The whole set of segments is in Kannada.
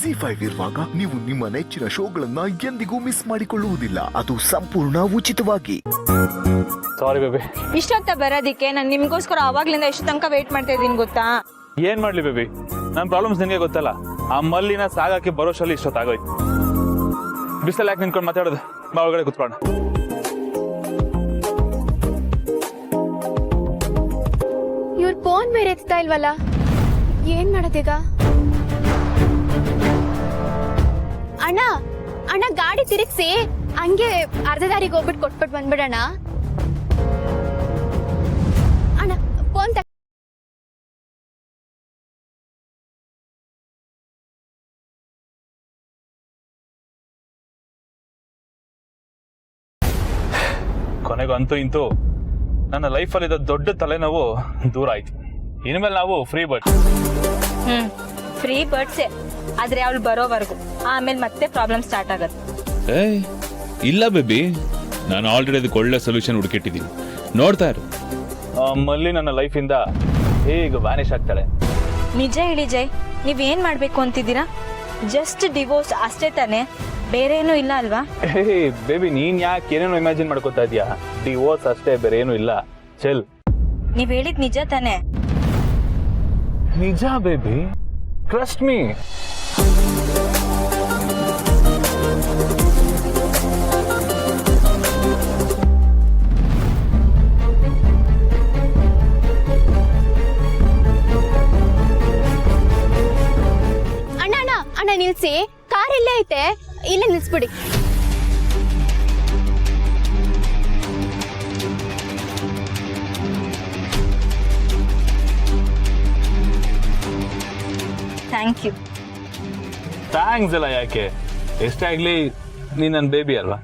ZEE5 ಇರುವಾಗ ನೀವು ನಿಮ್ಮ ನೆಚ್ಚಿನ ಶೋಗಳನ್ನ ಎಂದಿಗೂ ಮಿಸ್ ಮಾಡಿಕೊಳ್ಳುವುದಿಲ್ಲ. ಅದು ಸಂಪೂರ್ಣ ಉಚಿತವಾಗಿ. Sorry baby. ಇಷ್ಟೊತ್ತ ಬರೋದಿಕ್ಕೆ ನಾನು ನಿಮ್ಗೋಸ್ಕರ ಅವಾಗ್ಲಿಂದ ಎಷ್ಟು ತನಕ ವೇಟ್ ಮಾಡ್ತಾ ಇದ್ದೀನಿ ಗೊತ್ತಾ? ಏನ್ ಮಾಡ್ಲಿ ಬೇಬಿ, ನನ್ನ ಪ್ರಾಬ್ಲಮ್ಸ್ ನಿನ್ಗೆ ಗೊತ್ತಲ್ಲ. ಆ ಮಲ್ಲಿನ ಸಾಗಾಕಿ ಬರೋಷ್ಟರಲ್ಲಿ ಇಷ್ಟೊತ್ತಾಗೋಯ್ತು. ಬಿಸಿಲು ಯಾಕೆ ನಿಂತ್ಕೊಂಡು ಮಾತಾಡೋದು, ಬಾ ಒಳಗಡೆ ಕುತ್ಕೊಂಡು. ಇವ್ರ ಫೋನ್ ಬೇರೆ ಎತ್ತಾ ಇಲ್ವಲ್ಲ, ಏನ್ ಮಾಡದೀಗ? ಅಣ್ಣ ಅಣ್ಣ ಗಾಡಿ ತಿರುಗಿಸಿ ಹಂಗೆ ಅರ್ಧ ದಾರಿಗೆ ಹೋಗ್ಬಿಟ್ಟು ಕೊಟ್ಬಿಟ್ಟು ಬಂದ್ಬಿಡೋಣ. ಅಣ್ಣ ಫೋನ್ ಕೊನೆಗೂ ಅಂತೂ ಇಂತೂ ನನ್ನ ಲೈಫಲ್ಲಿ ಇದ್ದ ದೊಡ್ಡ ತಲೆನೋವು ದೂರ ಆಯ್ತು. ಇನ್ಮೇಲೆ ನಾವು ಫ್ರೀ ಬರ್ಡ್. ಫ್ರೀ ಬರ್ಡ್ಸೆ, ಆದ್ರೆ ಅವಳು ಬರೋವರೆಗೂ. ಆಮೇಲೆ ಮತ್ತೆ ಪ್ರಾಬ್ಲಮ್ ಸ್ಟಾರ್ಟ್ ಆಗತ್ತೆ. ಇಲ್ಲ ಬೇಬಿ, ನಾನು ಆಲ್ರೆಡಿ ಅದಕ್ಕೆ ಒಳ್ಳೆ ಸೊಲ್ಯೂಷನ್ ಹುಡುಕಿಟ್ಟಿದ್ದೀನಿ, ನೋಡ್ತಾ ಇರು. ಮಲ್ಲಿ ನನ್ನ ಲೈಫಿಂದ ಹೇಗೆ ವ್ಯಾನಿಷ್ ಆಗ್ತಾಳೆ. ನಿಜ ಹೇಳಿ ಜೈ, ನೀವೇನ್ ಮಾಡ್ಬೇಕು ಅಂತಿದ್ದೀರಾ? ಜಸ್ಟ್ ಡಿವೋರ್ಸ್ ಅಷ್ಟೇ ತಾನೆ, ಬೇರೆ ಏನೂ ಇಲ್ಲ ಅಲ್ವಾ? ಬೇಬಿ, ನೀನ್ ಯಾಕೆ ಏನೇನೋ ಇಮ್ಯಾಜಿನ್ ಮಾಡ್ಕೋತಾ ಇದೀಯಾ? ಡಿವೋರ್ಸ್ ಅಷ್ಟೇ, ಬೇರೆ ಏನೂ ಇಲ್ಲ. ಚೆಲ್, ನೀವ್ ಹೇಳಿದ್ ನಿಜ ತಾನೆ? ನಿಜ ಬೇಬಿ, ಟ್ರಸ್ಟ್ ಮೀ. ಅಣ್ಣ ಅಣ್ಣ ಅಣ್ಣ ನಿಲ್ಸಿ, ಕಾರ್ ಇಲ್ಲೇ ಐತೆ, ಇಲ್ಲೇ ನಿಲ್ಸ್ಬಿಡಿ. Thank you. ಥ್ಯಾಂಕ್ಸ್ ಎಲ್ಲ ಯಾಕೆ, ಎಷ್ಟೇ ಆಗ್ಲಿ ನೀನ್ ನನ್ನ ಬೇಬಿ ಅಲ್ವಾ?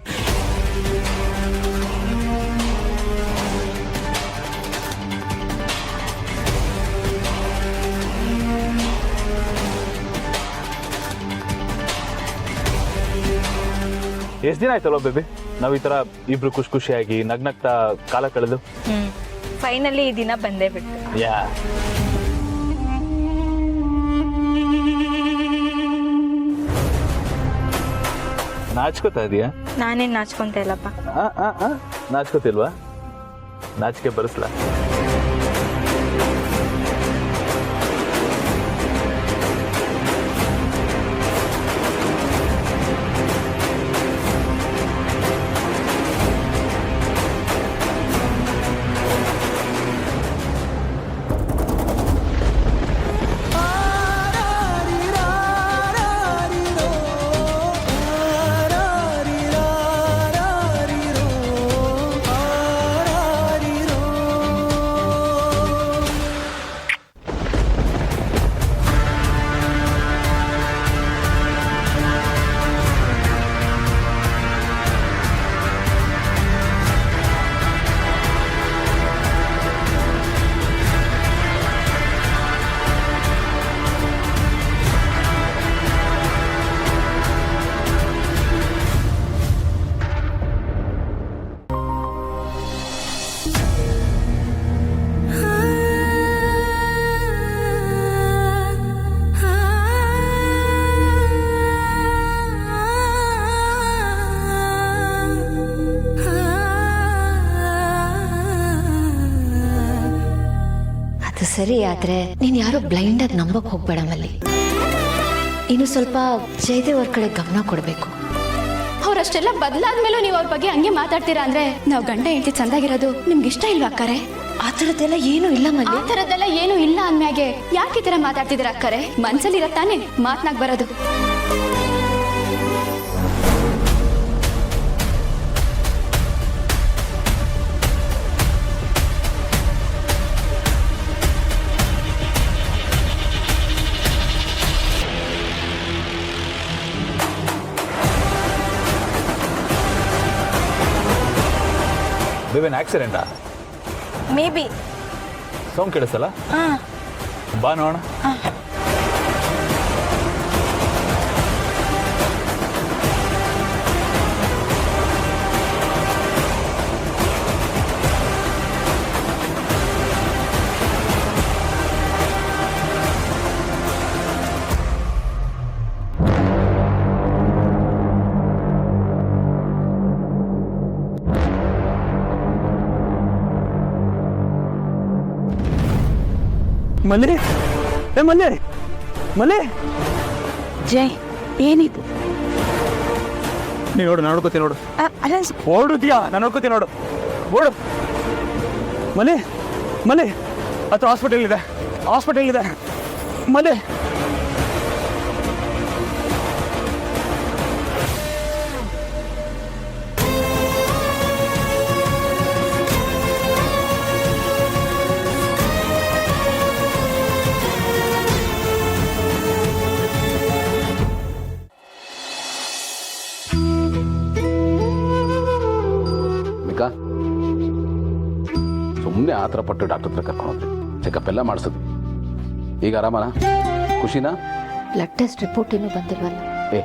ಎಷ್ಟ್ ದಿನ ಆಯ್ತಲ್ವ ಬೇಬಿ ನಾವ್ ಈ ತರ ಇಬ್ರು ಖುಷಿಯಾಗಿ ನಗ್ನಗ್ತಾ ಕಾಲ ಕಳೆದು? ಫೈನಲಿ ಈ ದಿನ ಬಂದೇ ಬಿಟ್ಟು. ಯಾ, ನಾಚ್ಕೋತಾ ಇದೀಯಾ? ನಾನೇನ್ ನಾಚ್ಕೊಂತ ಇಲ್ಲಪ್ಪ. ನಾಚ್ಕೋತಿಲ್ವಾ? ನಾಚಿಕೆ ಬರಿಸ್ಲ? ಸರಿ, ಆದ್ರೆ ನೀನ್ ಯಾರು ಬ್ಲೈಂಡ್ ಆಗಿ ನಂಬಕ್ ಹೋಗ್ಬೇಡ ಮಲ್ಲಿ. ಇನ್ನು ಸ್ವಲ್ಪ ಜಯದೇವ್ ಅವ್ರ ಕಡೆ ಗಮನ ಕೊಡ್ಬೇಕು. ಅವ್ರಷ್ಟೆಲ್ಲ ಬದಲಾದ್ಮೇಲೂ ನೀವು ಅವ್ರ ಬಗ್ಗೆ ಹಂಗೆ ಮಾತಾಡ್ತೀರಾ ಅಂದ್ರೆ ನಾವು ಗಂಡ ಹೆಂಡತಿ ಚಂದಾಗಿರೋದು ನಿಮ್ಗೆ ಇಷ್ಟ ಇಲ್ವಾ ಅಕ್ಕರೆ? ಆ ಥರದ್ದೆಲ್ಲ ಏನು ಇಲ್ಲ ಮಲ್ಲಿ. ಆ ಥರದ್ದೆಲ್ಲ ಏನು ಇಲ್ಲ ಅಂದ್ಮ್ಯಾಗೆ ಯಾಕೆ ಈ ತರ ಮಾತಾಡ್ತಿದ್ದೀರ ಅಕ್ಕರೆ? ಮನ್ಸಲ್ಲಿ ಇರತ್ತಾನೆ ಮಾತ್ನಾಗ್ ಬರೋದು. ಬೇಬಿ ಆಕ್ಸಿಡೆಂಟಾ? Maybe. ಸೌಂಡ್ ಕೇಳಿಸಲ್ಲ? ಬಾ ನೋಡೋಣ. ಮಲ್ಲಿ ಏ ಮಲ್ಲಿ ಮಲ್ಲಿ ಜೈ ಏನಿದು ನೀನು ನೋಡು ನಾನು ನೋಡ್ಕೋತೀನಿ ನೋಡು ಅಲ್ಲ ಓಡುತ್ತೀಯಾ ನಾನು ನೋಡ್ಕೋತೀನಿ ನೋಡು ಓಡು ಮಲ್ಲಿ ಮಲ್ಲಿ ಹತ್ರ ಹಾಸ್ಪಿಟಲ್ ಇದೆ ಮಲ್ಲಿ ಮಿಕಾ ಸುಮ್ಮನೆ ಆತರ ಪಟ್ಟು ಡಾಕ್ಟರ್ ಹತ್ರ ಕರ್ಕೊಂಡು ಚೆಕಪ್ ಎಲ್ಲ ಮಾಡಿಸಿದ್ವಿ. ಈಗ ಆರಾಮನಾ? ಖುಷಿನಾ? ಬ್ಲಡ್ ಟೆಸ್ಟ್ ರಿಪೋರ್ಟ್ ಇನ್ನೂ ಬಂದಿಲ್ವಲ್ಲ? ಏ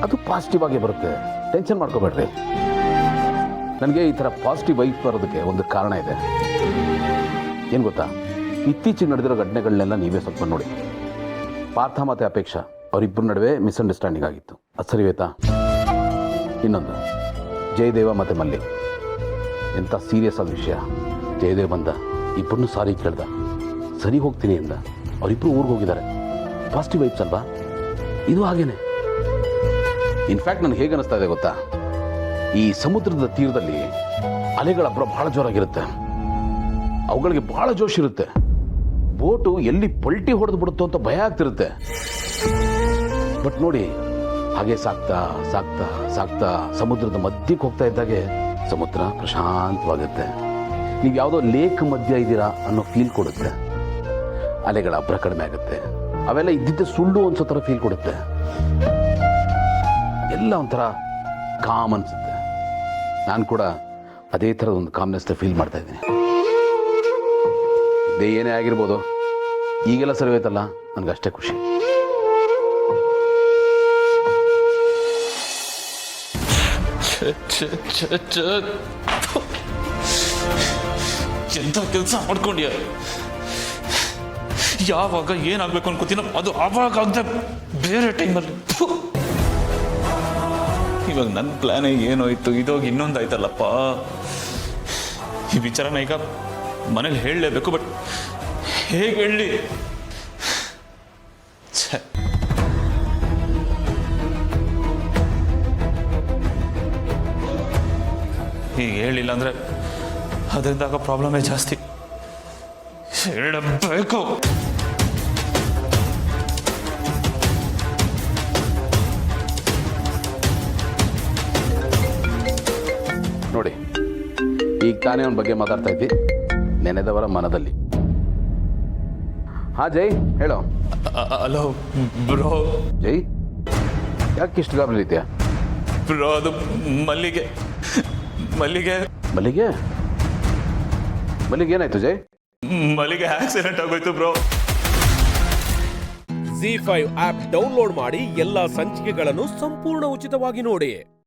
ಅದು ಪಾಸಿಟಿವ್ ಆಗೇ ಬರುತ್ತೆ, ಟೆನ್ಷನ್ ಮಾಡ್ಕೋಬೇಡ್ರಿ. ನನಗೆ ಈ ಥರ ಪಾಸಿಟಿವ್ ವೈಫ್ ಬರೋದಕ್ಕೆ ಒಂದು ಕಾರಣ ಇದೆ. ಏನು ಗೊತ್ತಾ, ಇತ್ತೀಚೆಗೆ ನಡೆದಿರೋ ಘಟನೆಗಳನ್ನೆಲ್ಲ ನೀವೇ ಸ್ವಲ್ಪ ನೋಡಿ. ಪಾರ್ಥ ಮತ್ತು ಅಪೇಕ್ಷಾ ಅವರಿಬ್ಬರ ನಡುವೆ ಮಿಸ್ಅಂಡರ್ಸ್ಟ್ಯಾಂಡಿಂಗ್ ಆಗಿತ್ತು, ಅದು ಸರಿ ಹೋಯ್ತಾ? ಇನ್ನೊಂದು ಜಯದೇವ ಮತ್ತು ಮಲ್ಲಿ, ಎಂಥ ಸೀರಿಯಸ್ ಆದ ವಿಷಯ. ಜಯದೇವ್ ಬಂದ, ಇಬ್ಬರನ್ನೂ ಸಾರಿ ಕೇಳ್ದ, ಸರಿ ಹೋಗ್ತೀನಿ ಅಂದ. ಅವರಿಬ್ಬರು ಊರಿಗೆ ಹೋಗಿದ್ದಾರೆ. ಪಾಸಿಟಿವ್ ವೈಬ್ಸ್ ಅಲ್ವಾ? ಇದು ಹಾಗೇನೆ. ಇನ್ಫ್ಯಾಕ್ಟ್ ನನಗೆ ಹೇಗೆ ಅನಿಸ್ತಾ ಇದೆ ಗೊತ್ತಾ, ಈ ಸಮುದ್ರದ ತೀರದಲ್ಲಿ ಅಲೆಗಳ ಅಬ್ಬರ ಬಹಳ ಜೋರಾಗಿರುತ್ತೆ, ಅವುಗಳಿಗೆ ಬಹಳ ಜೋಶ್ ಇರುತ್ತೆ. ಬೋಟು ಎಲ್ಲಿ ಪಲ್ಟಿ ಹೊಡೆದು ಬಿಡುತ್ತೋ ಅಂತ ಭಯ ಆಗ್ತಿರುತ್ತೆ. ಬಟ್ ನೋಡಿ, ಹಾಗೆ ಸಾಕ್ತಾ ಸಾಕ್ತಾ ಸಾಕ್ತಾ ಸಮುದ್ರದ ಮಧ್ಯಕ್ಕೆ ಹೋಗ್ತಾ ಇದ್ದಾಗೆ ಸಮುದ್ರ ಪ್ರಶಾಂತವಾಗುತ್ತೆ. ನೀವು ಯಾವುದೋ ಲೇಕ್ ಮಧ್ಯ ಇದ್ದೀರಾ ಅನ್ನೋ ಫೀಲ್ ಕೊಡುತ್ತೆ. ಅಲೆಗಳ ಅಬ್ಬರ ಕಡಿಮೆ ಆಗುತ್ತೆ, ಅವೆಲ್ಲ ಇದ್ದಿದ್ದೆ ಸುಳ್ಳು ಅನ್ಸೋ ಥರ ಫೀಲ್ ಕೊಡುತ್ತೆ. ಎಲ್ಲ ಒಂಥರ ಕಾಮ್ ಅನ್ಸುತ್ತೆ. ನಾನು ಕೂಡ ಅದೇ ಥರದ ಒಂದು ಕಾಮ್ನೆಸ್ ಫೀಲ್ ಮಾಡ್ತಾ ಇದ್ದೀನಿ. ಇದೇ ಏನೇ ಆಗಿರ್ಬೋದು, ಈಗೆಲ್ಲ ಸರಿ ಹೋಯ್ತಲ್ಲ, ನನಗಷ್ಟೇ ಖುಷಿ. ಎಂಥ ಕೆಲಸ ಮಾಡ್ಕೊಂಡ್ಯ. ಯಾವಾಗ ಏನಾಗಬೇಕು ಅನ್ಕೋತೀನೋ ಅದು ಆವಾಗ ಆಗದೆ ಬೇರೆ ಟೈಮಲ್ಲಿ. ಇವಾಗ ನನ್ನ ಪ್ಲಾನ್ ಏನೋಯ್ತು, ಇದೋಗಿ ಇನ್ನೊಂದಾಯ್ತಲ್ಲಪ್ಪ. ಈ ವಿಚಾರನ ಈಗ ಮನೇಲಿ ಹೇಳಲೇಬೇಕು, ಬಟ್ ಹೇಗೆ ಹೇಳಲಿ? ಈಗ ಹೇಳಿಲ್ಲ ಅಂದರೆ ಅದರಿಂದಾಗ ಪ್ರಾಬ್ಲಮೇ ಜಾಸ್ತಿ. ಹೇಳಬೇಕು. ನೋಡಿ, ಈಗ ತಾನೇ ಅವನ ಬಗ್ಗೆ ಮಾತಾಡ್ತಾ ಇದ್ದಿ, ನೆನೆದವರ ಮನದಲ್ಲಿ. ಹಾ ಜೈ, ಹೇಳೋ. Hello bro. ಜೈ, ಯಾಕೆ ಇಷ್ಟು ಗಾಬರಿ ಇದೆಯಾ? ಬ್ರೋ, ಅದು ಮಲ್ಲಿಗೆ ಮಲ್ಲಿಗೆ ಮಲ್ಲಿಗೆ ಮಲ್ಲಿಗೆ ಏನಾಯ್ತು ಜೈ? ಮಲ್ಲಿಗೆ ಆಕ್ಸಿಡೆಂಟ್ ಆಗೋಯ್ತು ಬ್ರೋ. ZEE5 ಆಪ್ ಡೌನ್ಲೋಡ್ ಮಾಡಿ ಎಲ್ಲಾ ಸಂಚಿಕೆಗಳನ್ನು ಸಂಪೂರ್ಣ ಉಚಿತವಾಗಿ ನೋಡಿ.